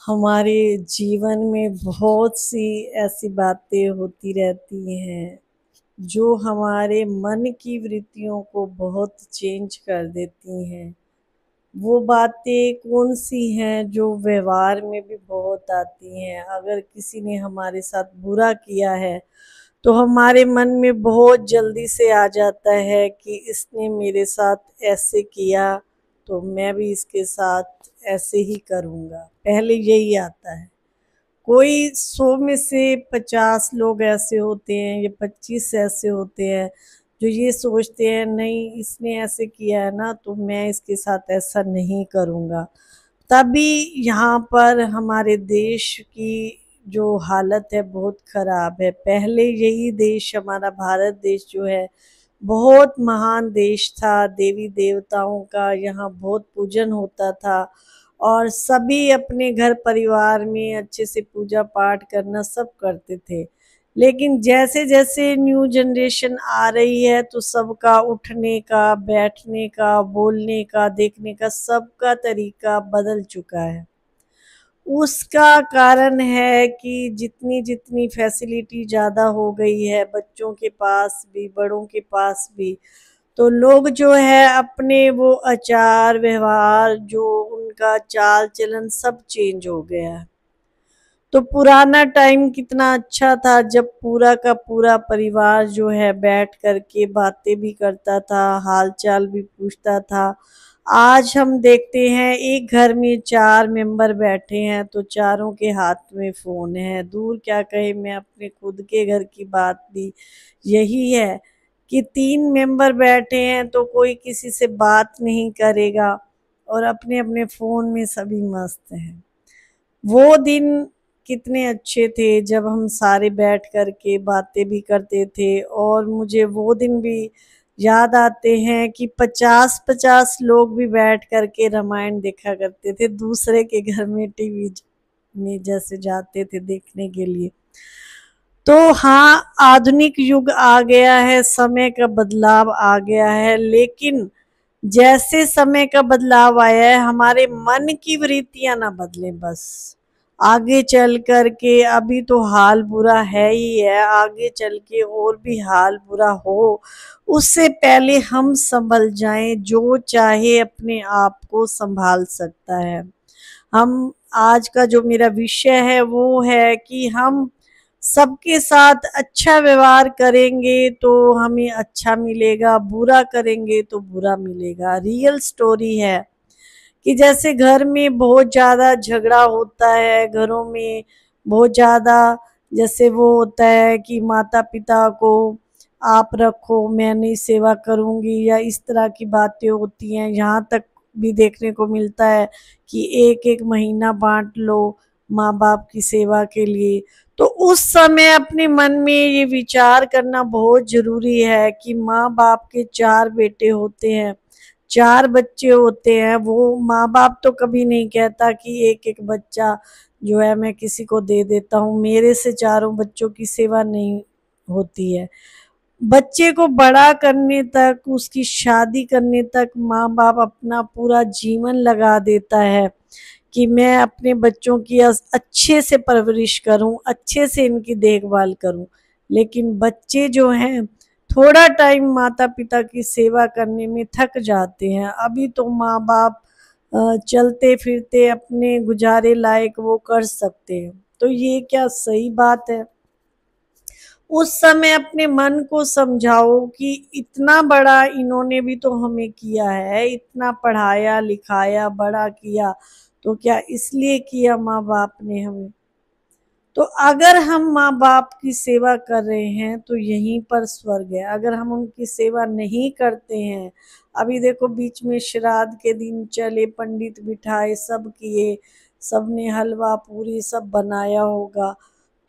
हमारे जीवन में बहुत सी ऐसी बातें होती रहती हैं जो हमारे मन की वृत्तियों को बहुत चेंज कर देती हैं। वो बातें कौन सी हैं जो व्यवहार में भी बहुत आती हैं। अगर किसी ने हमारे साथ बुरा किया है तो हमारे मन में बहुत जल्दी से आ जाता है कि इसने मेरे साथ ऐसे किया तो मैं भी इसके साथ ऐसे ही करूँगा। पहले यही आता है। कोई 100 में से 50 लोग ऐसे होते हैं या 25 ऐसे होते हैं जो ये सोचते हैं नहीं इसने ऐसे किया है ना तो मैं इसके साथ ऐसा नहीं करूँगा। तभी यहाँ पर हमारे देश की जो हालत है बहुत ख़राब है। पहले यही देश हमारा भारत देश जो है बहुत महान देश था। देवी देवताओं का यहाँ बहुत पूजन होता था और सभी अपने घर परिवार में अच्छे से पूजा पाठ करना सब करते थे। लेकिन जैसे जैसे न्यू जनरेशन आ रही है तो सबका उठने का, बैठने का, बोलने का, देखने का सबका तरीका बदल चुका है। उसका कारण है कि जितनी जितनी फैसिलिटी ज़्यादा हो गई है बच्चों के पास भी, बड़ों के पास भी, तो लोग जो है अपने वो आचार व्यवहार जो उनका चाल चलन सब चेंज हो गया है। तो पुराना टाइम कितना अच्छा था जब पूरा का पूरा परिवार जो है बैठ कर के बातें भी करता था, हाल चाल भी पूछता था। आज हम देखते हैं एक घर में 4 मेंबर बैठे हैं तो चारों के हाथ में फ़ोन है। दूर क्या कहे, मैं अपने खुद के घर की बात भी यही है कि 3 मेंबर बैठे हैं तो कोई किसी से बात नहीं करेगा और अपने-अपने फ़ोन में सभी मस्त हैं। वो दिन कितने अच्छे थे जब हम सारे बैठ कर के बातें भी करते थे और मुझे वो दिन भी याद आते हैं कि 50-50 लोग भी बैठ कर के रामायण देखा करते थे दूसरे के घर में टीवी में जैसे जाते थे देखने के लिए। तो हाँ, आधुनिक युग आ गया है, समय का बदलाव आ गया है, लेकिन जैसे समय का बदलाव आया है हमारे मन की वृत्तियां ना बदले बस। आगे चल कर के अभी तो हाल बुरा है ही है, आगे चल के और भी हाल बुरा हो उससे पहले हम संभल जाएं। जो चाहे अपने आप को संभाल सकता है। हम आज का जो मेरा विषय है वो है कि हम सबके साथ अच्छा व्यवहार करेंगे तो हमें अच्छा मिलेगा, बुरा करेंगे तो बुरा मिलेगा। रियल स्टोरी है कि जैसे घर में बहुत ज़्यादा झगड़ा होता है, घरों में बहुत ज़्यादा जैसे वो होता है कि माता पिता को आप रखो मैं नहीं सेवा करूँगी या इस तरह की बातें होती हैं। यहाँ तक भी देखने को मिलता है कि एक एक महीना बांट लो माँ बाप की सेवा के लिए। तो उस समय अपने मन में ये विचार करना बहुत ज़रूरी है कि माँ बाप के 4 बेटे होते हैं, 4 बच्चे होते हैं। वो माँ बाप तो कभी नहीं कहता कि एक एक बच्चा जो है मैं किसी को दे देता हूँ, मेरे से चारों बच्चों की सेवा नहीं होती है। बच्चे को बड़ा करने तक, उसकी शादी करने तक माँ बाप अपना पूरा जीवन लगा देता है कि मैं अपने बच्चों की अच्छे से परवरिश करूं, अच्छे से इनकी देखभाल करूं। लेकिन बच्चे जो हैं थोड़ा टाइम माता पिता की सेवा करने में थक जाते हैं। अभी तो माँ बाप चलते फिरते अपने गुजारे लायक वो कर सकते हैं, तो ये क्या सही बात है? उस समय अपने मन को समझाओ कि इतना बड़ा इन्होंने भी तो हमें किया है, इतना पढ़ाया लिखाया बड़ा किया, तो क्या इसलिए किया माँ बाप ने हमें? तो अगर हम माँ बाप की सेवा कर रहे हैं तो यहीं पर स्वर्ग है। अगर हम उनकी सेवा नहीं करते हैं, अभी देखो बीच में श्राद्ध के दिन चले, पंडित बिठाए, सब किए, सबने हलवा पूरी सब बनाया होगा।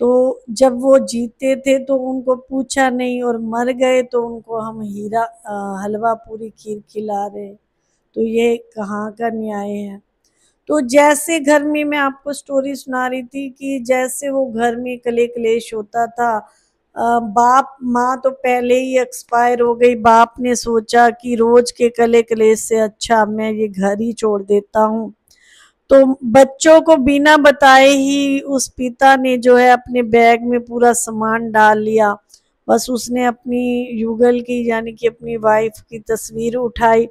तो जब वो जीते थे तो उनको पूछा नहीं और मर गए तो उनको हम हलवा पूरी खीर खिला रहे। तो ये कहाँ का न्याय है? तो जैसे घर में मैं आपको स्टोरी सुना रही थी कि जैसे वो घर में कले कलेश होता था। बाप माँ तो पहले ही एक्सपायर हो गई। बाप ने सोचा कि रोज के कले कलेश से अच्छा मैं ये घर ही छोड़ देता हूँ। तो बच्चों को बिना बताए ही उस पिता ने जो है अपने बैग में पूरा सामान डाल लिया। बस उसने अपनी युगल की यानी कि अपनी वाइफ की तस्वीर उठाई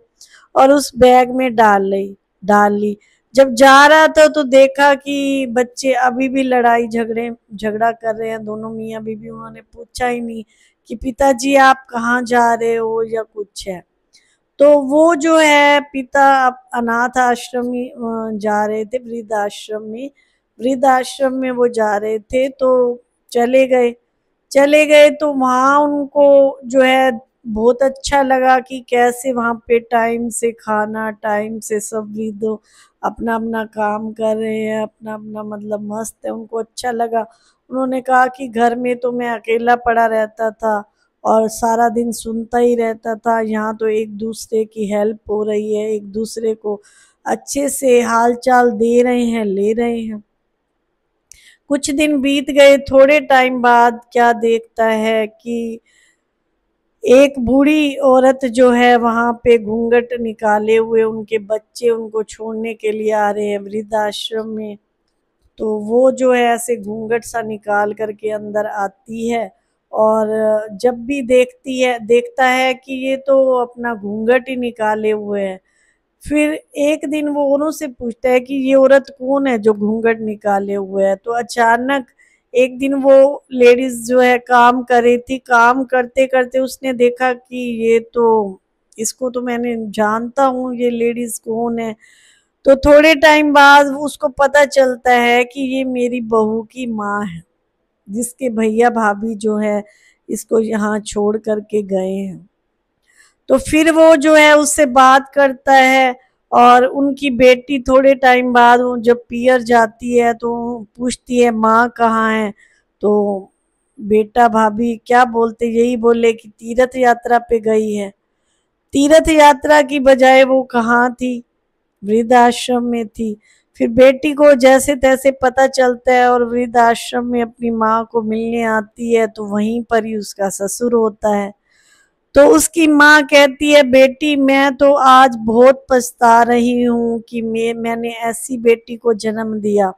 और उस बैग में डाल ली। जब जा रहा था तो देखा कि बच्चे अभी भी लड़ाई झगड़ा कर रहे हैं, दोनों मियाँ बीवी। उन्होंने पूछा ही नहीं कि पिताजी आप कहाँ जा रहे हो या कुछ है। तो वो जो है पिता अनाथ आश्रम में जा रहे थे, वृद्ध आश्रम में वो जा रहे थे। तो चले गए तो वहाँ उनको जो है बहुत अच्छा लगा कि कैसे वहाँ पे टाइम से खाना, टाइम से सब वृद्ध अपना अपना काम कर रहे हैं, अपना अपना मतलब मस्त है, उनको अच्छा लगा। उन्होंने कहा कि घर में तो मैं अकेला पड़ा रहता था और सारा दिन सुनता ही रहता था, यहाँ तो एक दूसरे की हेल्प हो रही है, एक दूसरे को अच्छे से हाल चाल दे रहे हैं, ले रहे हैं। कुछ दिन बीत गए, थोड़े टाइम बाद क्या देखता है कि एक बूढ़ी औरत जो है वहाँ पे घूंघट निकाले हुए उनके बच्चे उनको छोड़ने के लिए आ रहे हैं वृद्धाश्रम में। तो वो जो है ऐसे घूंघट सा निकाल करके अंदर आती है और जब भी देखता है कि ये तो अपना घूंघट ही निकाले हुए है। फिर एक दिन वो औरों से पूछता है कि ये औरत कौन है जो घूंघट निकाले हुए है। तो अचानक एक दिन वो लेडीज जो है काम कर रही थी, काम करते करते उसने देखा कि ये तो, इसको तो मैंने जानता हूँ, ये लेडीज कौन है। तो थोड़े टाइम बाद उसको पता चलता है कि ये मेरी बहू की माँ है, जिसके भैया भाभी जो है इसको यहाँ छोड़ करके गए हैं। तो फिर वो जो है उससे बात करता है और उनकी बेटी थोड़े टाइम बाद वो जब पियर जाती है तो पूछती है माँ कहाँ है। तो बेटा भाभी क्या बोलते, यही बोले कि तीर्थ यात्रा पे गई है। तीर्थ यात्रा की बजाय वो कहाँ थी, वृद्ध आश्रम में थी। फिर बेटी को जैसे तैसे पता चलता है और वृद्ध आश्रम में अपनी माँ को मिलने आती है तो वहीं पर ही उसका ससुर होता है। तो उसकी माँ कहती है बेटी मैं तो आज बहुत पछता रही हूँ कि मैंने ऐसी बेटी को जन्म दिया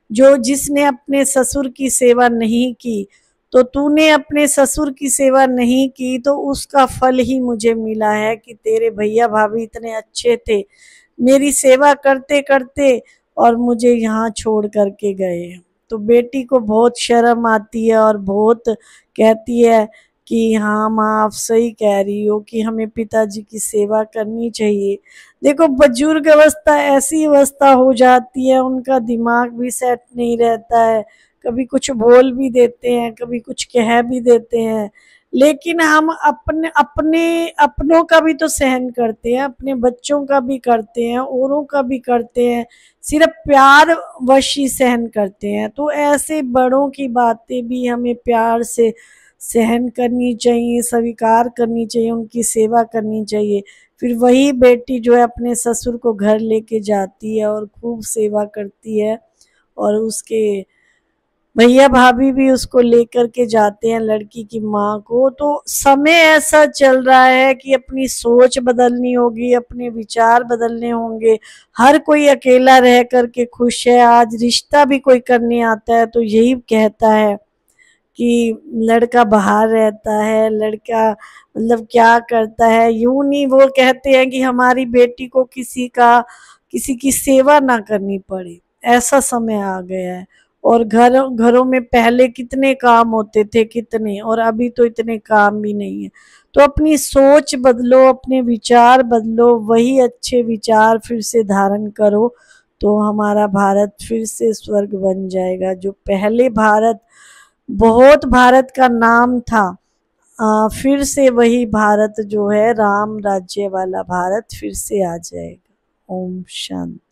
जो जिसने अपने ससुर की सेवा नहीं की। तो तूने अपने ससुर की सेवा नहीं की तो उसका फल ही मुझे मिला है कि तेरे भैया भाभी इतने अच्छे थे, मेरी सेवा करते करते और मुझे यहाँ छोड़ करके गए। तो बेटी को बहुत शर्म आती है और बहुत कहती है कि हाँ माँ आप सही कह रही हो कि हमें पिताजी की सेवा करनी चाहिए। देखो बुजुर्ग अवस्था ऐसी अवस्था हो जाती है, उनका दिमाग भी सेट नहीं रहता है, कभी कुछ बोल भी देते हैं, कभी कुछ कह भी देते हैं। लेकिन हम अपने अपने अपनों का भी तो सहन करते हैं, अपने बच्चों का भी करते हैं, औरों का भी करते हैं, सिर्फ प्यार वश ही सहन करते हैं। तो ऐसे बड़ों की बातें भी हमें प्यार से सहन करनी चाहिए, स्वीकार करनी चाहिए, उनकी सेवा करनी चाहिए। फिर वही बेटी जो है अपने ससुर को घर लेके जाती है और खूब सेवा करती है और उसके भैया भाभी भी उसको लेकर के जाते हैं लड़की की माँ को। तो समय ऐसा चल रहा है कि अपनी सोच बदलनी होगी, अपने विचार बदलने होंगे। हर कोई अकेला रह करके खुश है। आज रिश्ता भी कोई करने आता है तो यही कहता है कि लड़का बाहर रहता है, लड़का मतलब क्या करता है। यूं नहीं, वो कहते हैं कि हमारी बेटी को किसी की सेवा ना करनी पड़े, ऐसा समय आ गया है। और घरों में पहले कितने काम होते थे कितने, और अभी तो इतने काम भी नहीं है। तो अपनी सोच बदलो, अपने विचार बदलो, वही अच्छे विचार फिर से धारण करो तो हमारा भारत फिर से स्वर्ग बन जाएगा। जो पहले बहुत भारत का नाम था, फिर से वही भारत जो है राम राज्य वाला भारत फिर से आ जाएगा। ओम शांति।